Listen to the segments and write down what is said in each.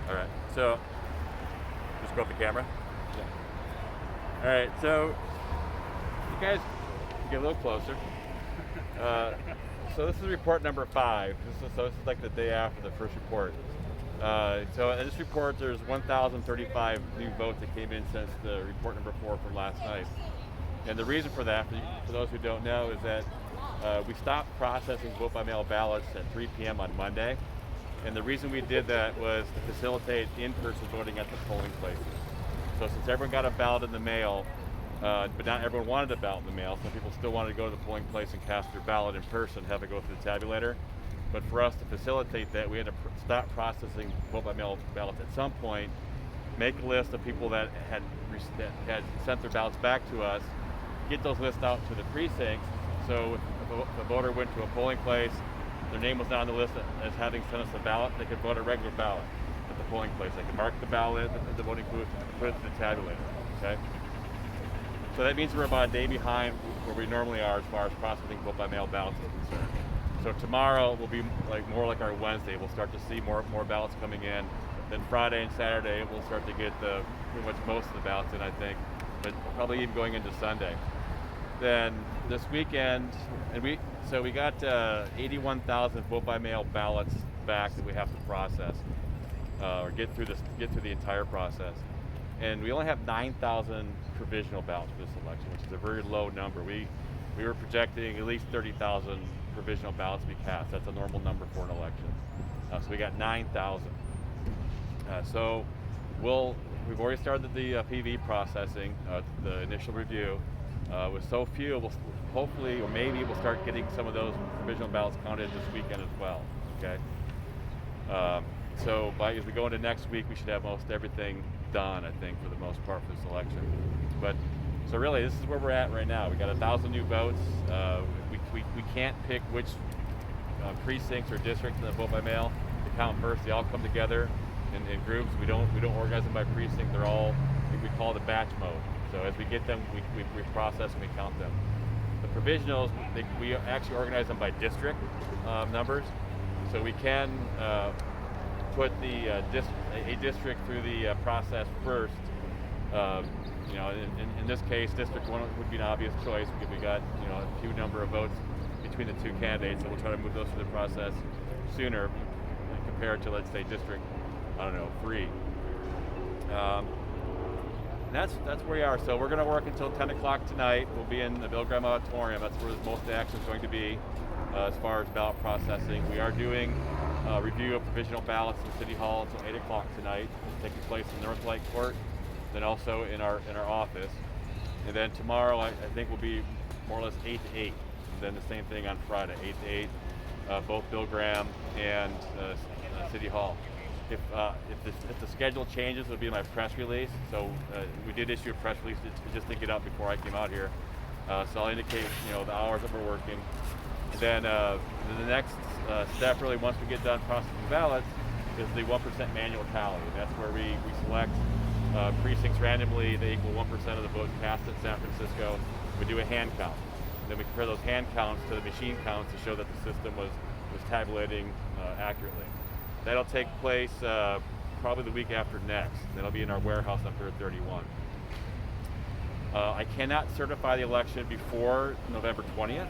All right, so just go up the camera. Yeah. All right, so you guys get a little closer. So this is report number 5. This is like the day after the first report. So in this report, there's 1,035 new votes that came in since the report number 4 from last night. And the reason for that, for those who don't know, is that we stopped processing vote-by-mail ballots at 3 p.m. on Monday. And the reason we did that was to facilitate in-person voting at the polling places. So since everyone got a ballot in the mail, but not everyone wanted a ballot in the mail, some people still wanted to go to the polling place and cast their ballot in person, have it go through the tabulator. But for us to facilitate that, we had to stop processing vote-by-mail ballots at some point, make a list of people that had sent their ballots back to us, get those lists out to the precincts, so if a voter went to a polling place, their name was not on the list as having sent us a ballot, they could vote a regular ballot at the polling place. They could mark the ballot at the voting booth and put it to the tabulator, okay? So that means we're about a day behind where we normally are as far as processing vote-by-mail ballots is concerned. So tomorrow will be more like our Wednesday. We'll start to see more ballots coming in. Then Friday and Saturday, we'll start to get pretty much most of the ballots in, I think, but probably even going into Sunday. Then this weekend, we got 81,000 vote-by-mail ballots back that we have to process or get through the entire process. And we only have 9,000 provisional ballots for this election, which is a very low number. We were projecting at least 30,000 provisional ballots to be cast. That's a normal number for an election. So we got 9,000. So we've already started the PV processing, the initial review. With so few, we'll hopefully, or maybe we'll start getting some of those provisional ballots counted this weekend as well. Okay. So as we go into next week, we should have most everything done, I think, for the most part for this election. But so really, this is where we're at right now. We got 1,000 new votes. We can't pick which precincts or districts in the vote by mail to count first. They all come together in groups. We don't organize them by precinct. They're all, we call it a batch mode. So as we get them, we process and we count them. The provisionals, we actually organize them by district numbers. So we can put a district through the process first. In this case, District 1 would be an obvious choice because we got a few number of votes between the two candidates, so we'll try to move those through the process sooner compared to, let's say, District 3. And that's where we are. So we're going to work until 10 o'clock tonight. We'll be in the Bill Graham Auditorium. That's where most of the action is going to be as far as ballot processing. We are doing a review of provisional ballots in City Hall until 8 o'clock tonight. It's taking place in North Lake Court, then also in our office. And then tomorrow, I think, will be more or less 8 to 8. And then the same thing on Friday, 8 to 8, both Bill Graham and City Hall. If the schedule changes, it'll be in my press release. So we did issue a press release just to get out before I came out here. So I'll indicate the hours that we're working. And then the next step, really, once we get done processing ballots, is the 1% manual tally. And that's where we select precincts randomly. They equal 1% of the votes cast in San Francisco. We do a hand count. And then we compare those hand counts to the machine counts to show that the system was tabulating accurately. That'll take place probably the week after next. That'll be in our warehouse on Pier 31. I cannot certify the election before November 20th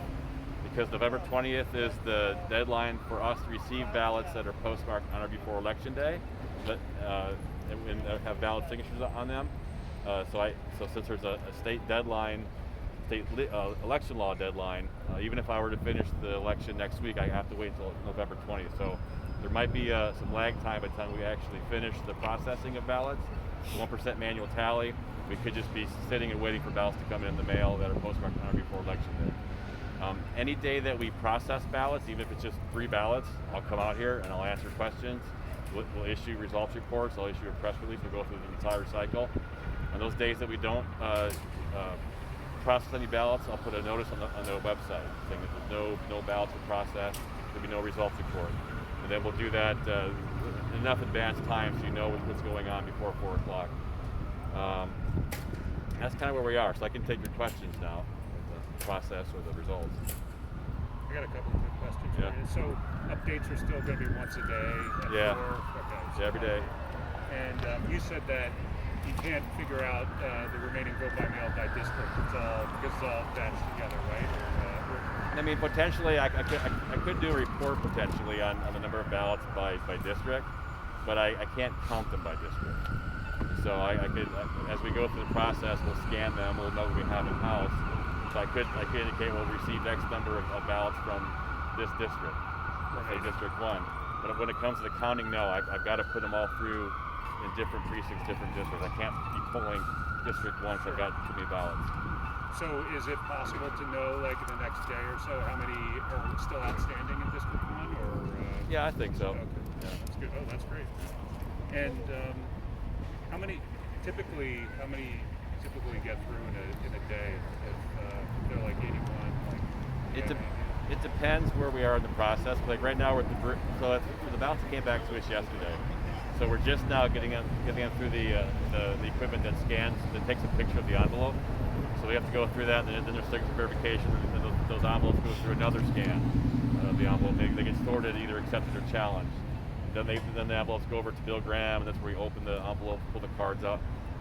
because November 20th is the deadline for us to receive ballots that are postmarked on or before Election Day and have valid signatures on them. So since there's a state deadline, election law deadline, even if I were to finish the election next week, I have to wait until November 20th. So there might be some lag time by the time we actually finish the processing of ballots. The 1% manual tally, we could just be sitting and waiting for ballots to come in the mail that are postmarked on or before Election Day. Any day that we process ballots, even if it's just 3 ballots, I'll come out here and I'll answer questions. We'll issue results reports. I'll issue a press release. We'll go through the entire cycle. On those days that we don't process any ballots, I'll put a notice on the website saying that there's no ballots to process. There'll be no results report. And then we'll do that enough advance time so you know what's going on before 4 o'clock. That's kind of where we are. So I can take your questions now, the process or the results. I got a couple of quick questions for you. So updates are still going to be once a day at 4? Okay, so every day. And you said that you can't figure out the remaining vote by mail by district. It's all because it's all batched together, right? I mean, potentially, I could do a report potentially on the number of ballots by district, but I can't count them by district. So I could, as we go through the process, we'll scan them, we'll know what we have in house. So I could indicate we'll receive X number of ballots from this district, let's say District 1. But when it comes to the counting, no, I've got to put them all through in different precincts, different districts. I can't be pulling District 1 so I've got too many ballots. So is it possible to know, like in the next day or so, how many are still outstanding in District 1? Or Yeah, I think so. Okay, Yeah. that's good. Oh, that's great. And how many typically get through in a day if they're like 81? It depends where we are in the process. Like right now, we're at the ballots came back to us yesterday, so we're just now getting them through the equipment that scans, that takes a picture of the envelope. So we have to go through that, and then there's signature verification, and those envelopes go through another scan of the envelope. They get sorted, either accepted or challenged. Then the envelopes go over to Bill Graham, and that's where we open the envelope, pull the cards up.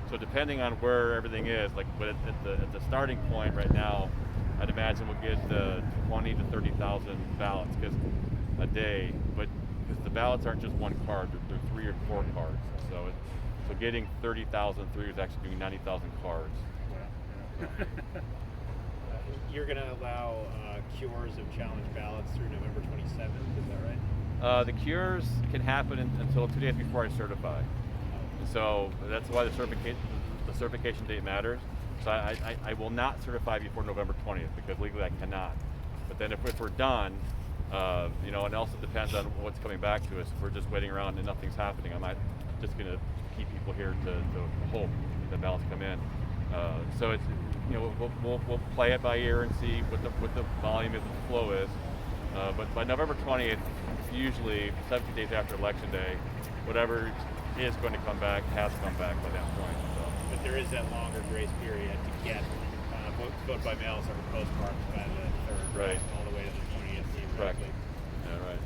So depending on where everything is, but at the starting point right now, I'd imagine we'll get 20 to 30,000 ballots a day, but because the ballots aren't just one card, they're 3 or 4 cards. So getting 30,000 through is actually doing 90,000 cards. Wow. You're going to allow cures of challenge ballots through November 27th, is that right? The cures can happen until 2 days before I certify. So that's why the certification date matters. So I will not certify before November 20th because legally I cannot. But then if we're done, and also depends on what's coming back to us. If we're just waiting around and nothing's happening, I'm not just going to keep people here to hope the ballots come in. So it's we'll play it by ear and see what the volume is, what the flow is. But by November 20th, usually 17 days after Election Day, whatever is going to come back has come back by that point. So. But there is that longer grace period to get vote by mail or postmarks by the 3rd, right, all the way to the 20th. Correct. Yeah, right.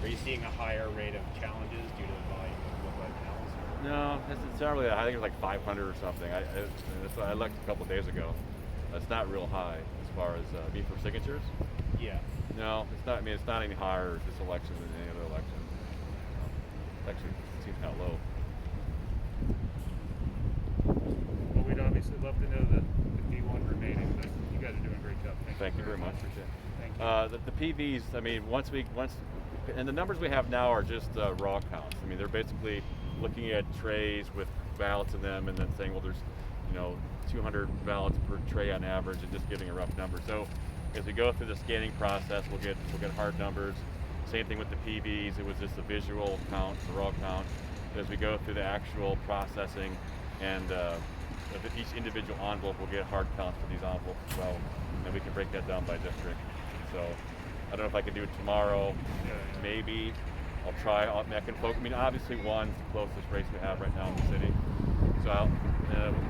Are you seeing a higher rate of challenges due to the volume of vote by mails? No, it's not really. I think it was like 500 or something. I looked a couple of days ago. It's not real high as far as for signatures. Yeah. No, it's not. I mean, it's not any higher this election than any other election. It actually seems kind of low. Well, we'd obviously love to know the P1 remaining, but you guys are doing a great job. Thank you very much. Thank you. The PVs. I mean, and the numbers we have now are just raw counts. I mean, they're basically looking at trays with ballots in them, and then saying, well, there's 200 ballots per tray on average, and just giving a rough number. So as we go through the scanning process, we'll get hard numbers. Same thing with the PVs. It was just a visual count, the raw count. As we go through the actual processing and of each individual envelope, we'll get hard counts for these envelopes as well, and we can break that down by district. So I don't know if I can do it tomorrow. Yeah. Maybe I'll try. I can focus. I mean, obviously one's the closest race we have right now in the city, so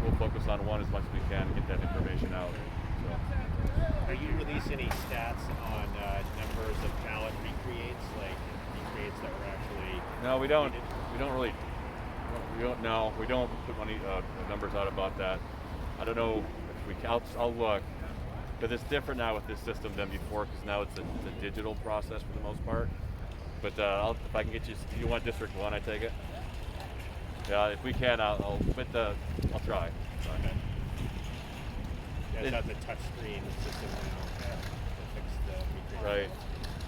we'll focus on one as much as we can and get that information out. So. Are you release any stats on numbers of ballot recreates, like recreates that were actually? No, we don't. We don't really. We don't know. We don't put any numbers out about that. I don't know if we. I'll look, because it's different now with this system than before. Because now it's a digital process for the most part. But if I can get you, if you want District 1, I take it. Yeah, if we can, I'll try. Okay. Yeah, it's got the touch screen system now to fix the recreate.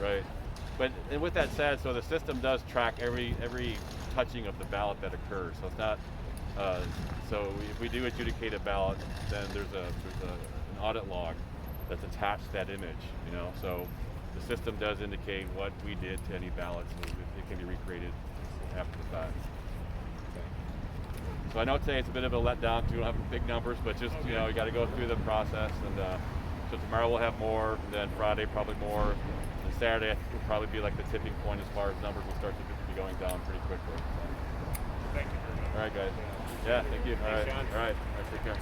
Right. But and with that said, so the system does track every touching of the ballot that occurs. So it's not. So if we do adjudicate a ballot, then there's an audit log that's attached to that image. So the system does indicate what we did to any ballot, so it can be recreated after the fact. So I know today it's a bit of a letdown because we don't have big numbers, but just you got to go through the process. And so tomorrow we'll have more, and then Friday probably more, and Saturday will probably be like the tipping point as far as numbers will start to be going down pretty quickly. So. Thank you very much. All right, guys. Yeah, thank you. Thanks, John. All right, take care.